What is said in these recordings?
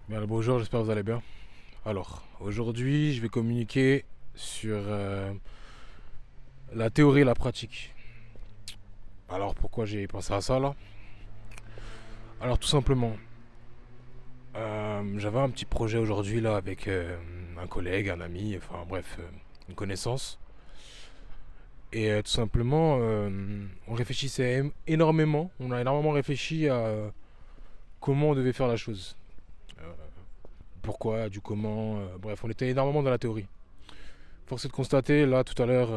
Bien le bonjour, j'espère que vous allez bien. Alors, aujourd'hui, je vais communiquer sur la théorie et la pratique. Alors, pourquoi j'ai pensé à ça là? Alors, tout simplement, j'avais un petit projet aujourd'hui là avec un collègue, un ami, enfin bref, une connaissance. Et tout simplement, on réfléchissait énormément, on a énormément réfléchi à comment on devait faire la chose. Euh, Pourquoi, du comment, bref, on était énormément dans la théorie. Force est de constater, là tout à l'heure,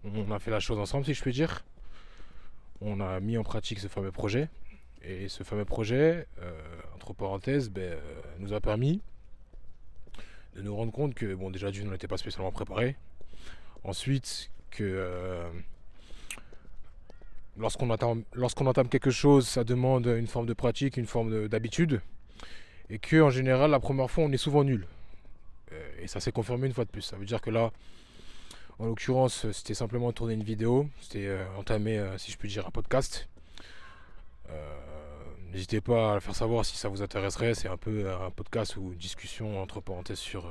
on a fait la chose ensemble, si je puis dire. On a mis en pratique ce fameux projet. Et ce fameux projet, entre parenthèses, nous a permis de nous rendre compte que, bon, déjà, d'une, on n'était pas spécialement préparé. Ensuite, que lorsqu'on entame quelque chose, ça demande une forme de pratique, une forme d'habitude. Et que, en général, la première fois, on est souvent nul. Et ça s'est confirmé une fois de plus. Ça veut dire que là, en l'occurrence, c'était simplement tourner une vidéo. C'était entamer, si je puis dire, un podcast. N'hésitez pas à le faire savoir si ça vous intéresserait. C'est un peu un podcast ou une discussion entre parenthèses sur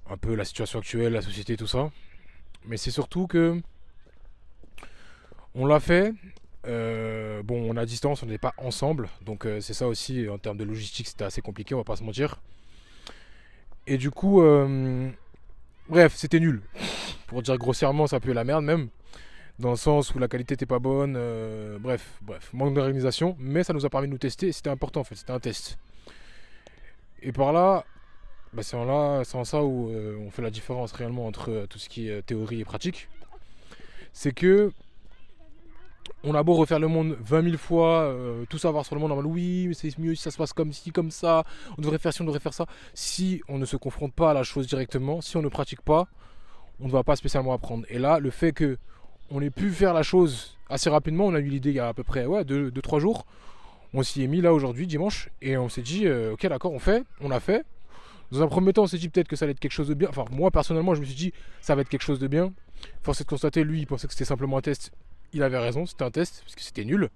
un peu la situation actuelle, la société, tout ça. Mais c'est surtout que on l'a fait. Bon, on est à distance, on n'est pas ensemble. Donc c'est ça aussi, en termes de logistique, c'était assez compliqué, on va pas se mentir. Et du coup, bref, c'était nul. Pour dire grossièrement, ça pue la merde même. Dans le sens où la qualité n'était pas bonne, bref, manque d'organisation, mais ça nous a permis de nous tester, c'était important en fait, c'était un test. Et par là, c'est en ça où on fait la différence réellement entre tout ce qui est théorie et pratique. C'est que on a beau refaire le monde 20 000 fois, tout savoir sur le monde, en mode oui, mais c'est mieux si ça se passe comme ci, comme ça, on devrait faire ci, on devrait faire ça. Si on ne se confronte pas à la chose directement, si on ne pratique pas, on ne va pas spécialement apprendre. Et là, le fait que on ait pu faire la chose assez rapidement, on a eu l'idée il y a à peu près 2-3 jours. On s'y est mis là aujourd'hui, dimanche, et on s'est dit, ok d'accord, on a fait. Dans un premier temps, on s'est dit peut-être que ça allait être quelque chose de bien. Enfin, moi personnellement, je me suis dit, ça va être quelque chose de bien. Force est de constater, lui, il pensait que c'était simplement un test. Il avait raison, c'était un test, parce que c'était nul.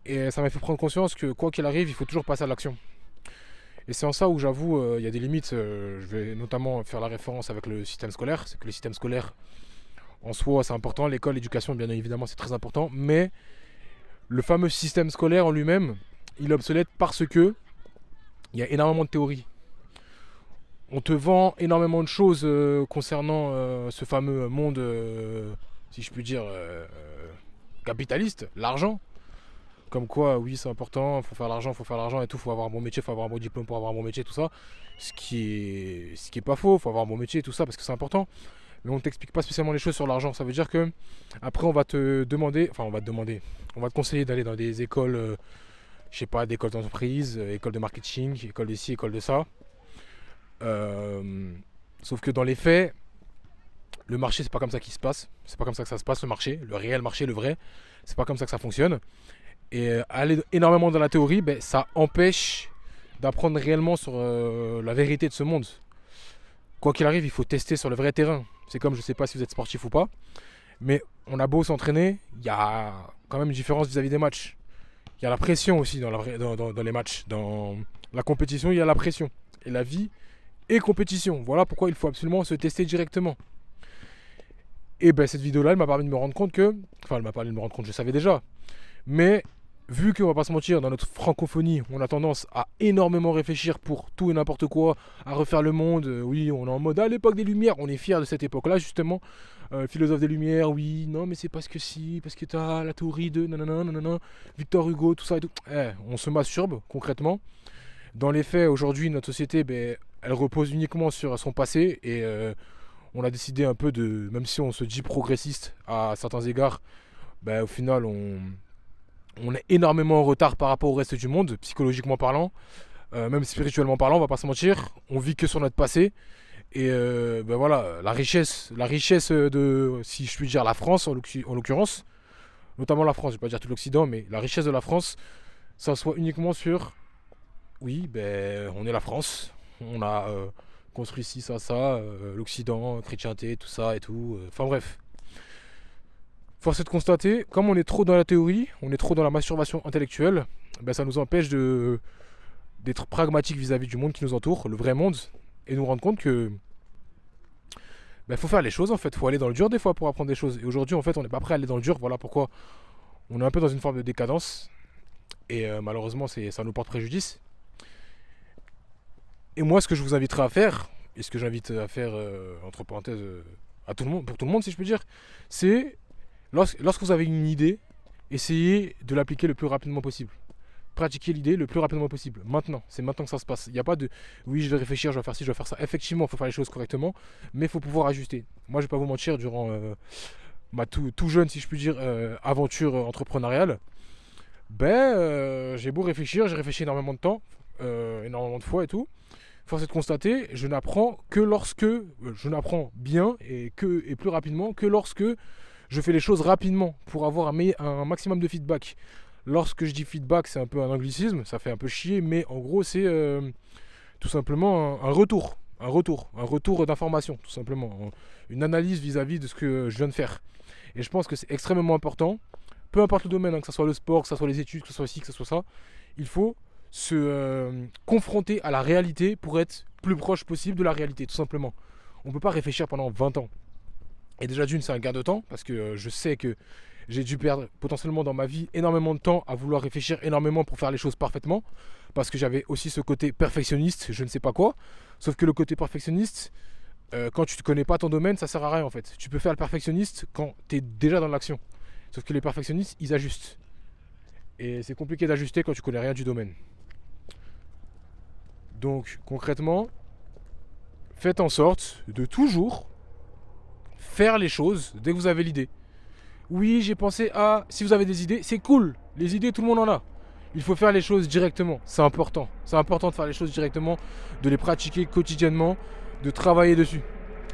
Et ça m'a fait prendre conscience que quoi qu'il arrive, il faut toujours passer à l'action. Et c'est en ça où j'avoue, il y a des limites. Je vais notamment faire la référence avec le système scolaire. C'est que le système scolaire, en soi, c'est important. L'école, l'éducation, bien évidemment, c'est très important. Mais le fameux système scolaire en lui-même, il est obsolète parce que il y a énormément de théories. On te vend énormément de choses concernant ce fameux monde, si je puis dire, capitaliste, l'argent. Comme quoi, oui, c'est important, faut faire l'argent et tout, faut avoir un bon métier, faut avoir un bon diplôme pour avoir un bon métier, tout ça. Ce qui est pas faux, faut avoir un bon métier, tout ça, parce que c'est important. Mais on t'explique pas spécialement les choses sur l'argent. Ça veut dire que après on va te demander, enfin on va te conseiller d'aller dans des écoles, je sais pas, d'écoles d'entreprise, écoles de marketing, écoles de ci, écoles de ça. Euh, Sauf que dans les faits, le marché c'est pas comme ça qu'il se passe. C'est pas comme ça que ça se passe le marché, le réel marché, le vrai. C'est pas comme ça que ça fonctionne. Et aller énormément dans la théorie, ça empêche d'apprendre réellement sur la vérité de ce monde. Quoi qu'il arrive, il faut tester sur le vrai terrain. C'est comme, je sais pas si vous êtes sportif ou pas, mais on a beau s'entraîner, il y a quand même une différence vis-à-vis des matchs. Il y a la pression aussi dans les matchs. Dans la compétition, il y a la pression. Et la vie est compétition. Voilà pourquoi il faut absolument se tester directement. Et cette vidéo-là, elle m'a permis de me rendre compte que... Enfin, elle m'a permis de me rendre compte, je savais déjà. Mais vu qu'on va pas se mentir, dans notre francophonie, on a tendance à énormément réfléchir pour tout et n'importe quoi, à refaire le monde. Oui, on est en mode à l'époque des Lumières, on est fier de cette époque-là, justement. Philosophe des Lumières, oui, non, mais c'est parce que si, parce que t'as la théorie de nanana, nanana, Victor Hugo, tout ça et tout. On se masturbe, concrètement. Dans les faits, aujourd'hui, notre société, elle repose uniquement sur son passé et on a décidé un peu de, même si on se dit progressiste à certains égards, au final, on est énormément en retard par rapport au reste du monde, psychologiquement parlant, même spirituellement parlant, on va pas se mentir. On vit que sur notre passé. Et voilà, la richesse de, si je puis dire, la France en l'occurrence, notamment la France, je vais pas dire tout l'Occident, mais la richesse de la France, ça soit uniquement sur, oui, on est la France, on a construit ci, ça, l'Occident, chrétienté, tout ça et tout. Enfin bref, force est de constater, comme on est trop dans la théorie, on est trop dans la masturbation intellectuelle, ça nous empêche d'être pragmatique vis-à-vis du monde qui nous entoure, le vrai monde, et nous rendre compte que faut faire les choses en fait, faut aller dans le dur des fois pour apprendre des choses. Et aujourd'hui en fait on n'est pas prêt à aller dans le dur, voilà pourquoi on est un peu dans une forme de décadence. Et malheureusement ça nous porte préjudice. Et moi ce que je vous inviterai à faire, et ce que j'invite à faire entre parenthèses à tout le monde, pour tout le monde si je peux dire, c'est lorsque vous avez une idée, essayez de l'appliquer le plus rapidement possible. Pratiquer l'idée le plus rapidement possible. Maintenant, c'est maintenant que ça se passe. Il n'y a pas de oui, je vais réfléchir, je vais faire ci, je vais faire ça. Effectivement, il faut faire les choses correctement, mais il faut pouvoir ajuster. Moi, je ne vais pas vous mentir, durant ma tout jeune, si je puis dire, aventure entrepreneuriale, j'ai beau réfléchir, j'ai réfléchi énormément de temps, énormément de fois et tout. Force est de constater, je n'apprends que lorsque je n'apprends bien et plus rapidement que lorsque je fais les choses rapidement pour avoir un maximum de feedback. Lorsque je dis feedback, c'est un peu un anglicisme, ça fait un peu chier, mais en gros, c'est tout simplement un retour d'information, tout simplement. Une analyse vis-à-vis de ce que je viens de faire. Et je pense que c'est extrêmement important, peu importe le domaine, que ce soit le sport, que ce soit les études, que ce soit ci, que ce soit ça, il faut se confronter à la réalité pour être plus proche possible de la réalité, tout simplement. On ne peut pas réfléchir pendant 20 ans. Et déjà d'une, c'est un gain de temps, parce que je sais que j'ai dû perdre potentiellement dans ma vie énormément de temps à vouloir réfléchir énormément pour faire les choses parfaitement, parce que j'avais aussi ce côté perfectionniste, je ne sais pas quoi. Sauf que le côté perfectionniste, quand tu ne connais pas ton domaine, ça sert à rien en fait. Tu peux faire le perfectionniste quand tu es déjà dans l'action. Sauf que les perfectionnistes, ils ajustent. Et c'est compliqué d'ajuster quand tu connais rien du domaine. Donc concrètement, faites en sorte de toujours faire les choses dès que vous avez l'idée. Oui, j'ai pensé à... Si vous avez des idées, c'est cool. Les idées, tout le monde en a. Il faut faire les choses directement. C'est important. C'est important de faire les choses directement, de les pratiquer quotidiennement, de travailler dessus.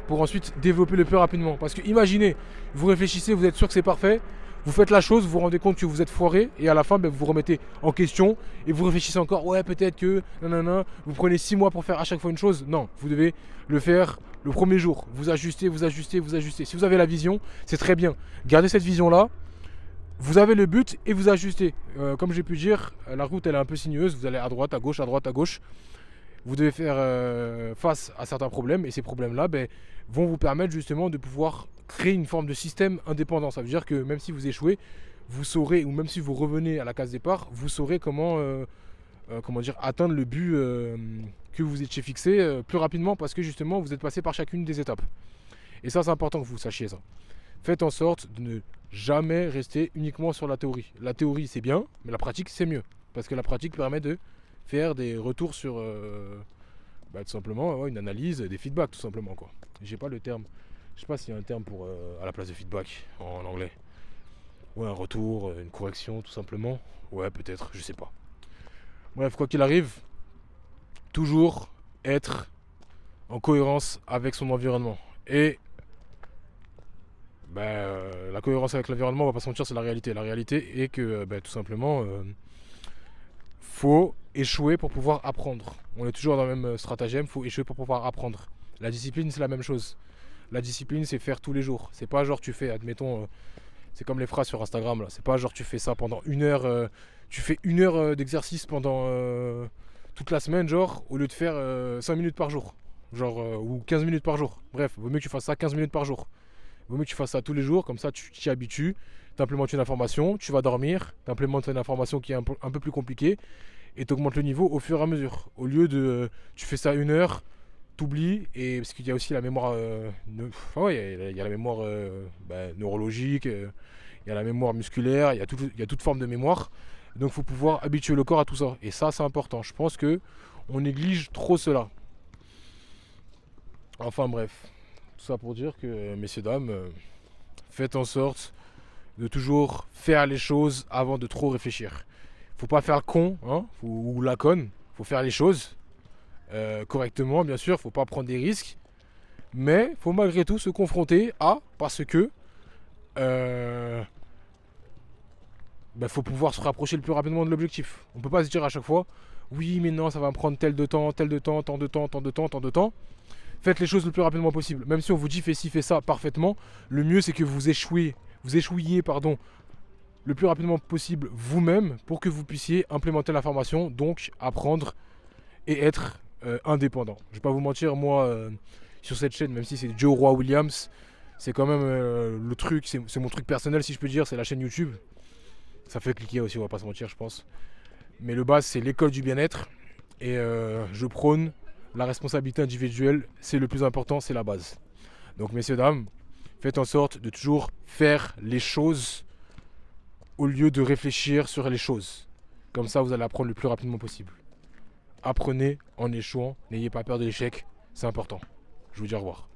Pour ensuite développer le plus rapidement. Parce que imaginez, vous réfléchissez, vous êtes sûr que c'est parfait. Vous faites la chose, vous vous rendez compte que vous êtes foiré. Et à la fin, vous vous remettez en question. Et vous réfléchissez encore. Ouais, peut-être que... Nanana. Vous prenez 6 mois pour faire à chaque fois une chose. Non, vous devez le faire le premier jour. Vous ajustez, vous ajustez, vous ajustez. Si vous avez la vision, c'est très bien. Gardez cette vision-là. Vous avez le but et vous ajustez. Comme j'ai pu dire, la route elle est un peu sinueuse. Vous allez à droite, à gauche, à droite, à gauche. Vous devez faire face à certains problèmes. Et ces problèmes-là vont vous permettre justement de pouvoir créer une forme de système indépendant. Ça veut dire que même si vous échouez, vous saurez, ou même si vous revenez à la case départ, vous saurez comment atteindre le but que vous étiez fixé plus rapidement parce que justement vous êtes passé par chacune des étapes. Et ça c'est important que vous sachiez ça. Faites en sorte de ne jamais rester uniquement sur la théorie. La théorie c'est bien, mais la pratique c'est mieux. Parce que la pratique permet de faire des retours sur tout simplement une analyse, des feedbacks tout simplement quoi. J'ai pas le terme, je sais pas s'il y a un terme pour à la place de feedback en anglais. Ouais, un retour, une correction tout simplement. Ouais peut-être, je sais pas. Bref, quoi qu'il arrive, toujours être en cohérence avec son environnement. Et la cohérence avec l'environnement, on va pas se mentir, c'est la réalité. La réalité est que tout simplement, faut échouer pour pouvoir apprendre. On est toujours dans le même stratagème, faut échouer pour pouvoir apprendre. La discipline, c'est la même chose. La discipline, c'est faire tous les jours. C'est pas genre tu fais, admettons, c'est comme les phrases sur Instagram là. C'est pas genre tu fais ça pendant 1 heure, tu fais 1 heure d'exercice pendant toute la semaine, genre, au lieu de faire 5 minutes par jour. Genre, ou 15 minutes par jour. Bref, vaut mieux que tu fasses ça 15 minutes par jour. Vaut mieux que tu fasses ça tous les jours, comme ça tu t'y habitues, tu implémentes une information, tu vas dormir, tu implémentes une information qui est un peu plus compliquée, et tu augmentes le niveau au fur et à mesure. Au lieu de, tu fais ça 1 heure, t'oublies, et parce qu'il y a aussi la mémoire, il y a la mémoire neurologique, il y a la mémoire musculaire, il y a toute forme de mémoire, donc il faut pouvoir habituer le corps à tout ça, et ça c'est important. Je pense que on néglige trop cela. Enfin bref. Tout ça pour dire que, messieurs, dames, faites en sorte de toujours faire les choses avant de trop réfléchir. Faut pas faire le con ou la conne. Faut faire les choses correctement, bien sûr. Faut pas prendre des risques. Mais faut malgré tout se confronter parce que faut pouvoir se rapprocher le plus rapidement de l'objectif. On peut pas se dire à chaque fois, oui, mais non, ça va me prendre tant de temps, tant de temps. Faites les choses le plus rapidement possible. Même si on vous dit fais ci, fais ça parfaitement, le mieux c'est que vous échouiez le plus rapidement possible vous-même pour que vous puissiez implémenter l'information, donc apprendre et être indépendant. Je vais pas vous mentir, moi, sur cette chaîne, même si c'est Joe Roy Williams, c'est quand même le truc, c'est mon truc personnel si je peux dire, c'est la chaîne YouTube. Ça fait cliquer aussi, on va pas se mentir, je pense. Mais le base, c'est l'école du bien-être. Et je prône la responsabilité individuelle, c'est le plus important, c'est la base. Donc messieurs, dames, faites en sorte de toujours faire les choses au lieu de réfléchir sur les choses. Comme ça, vous allez apprendre le plus rapidement possible. Apprenez en échouant, n'ayez pas peur de l'échec, c'est important. Je vous dis au revoir.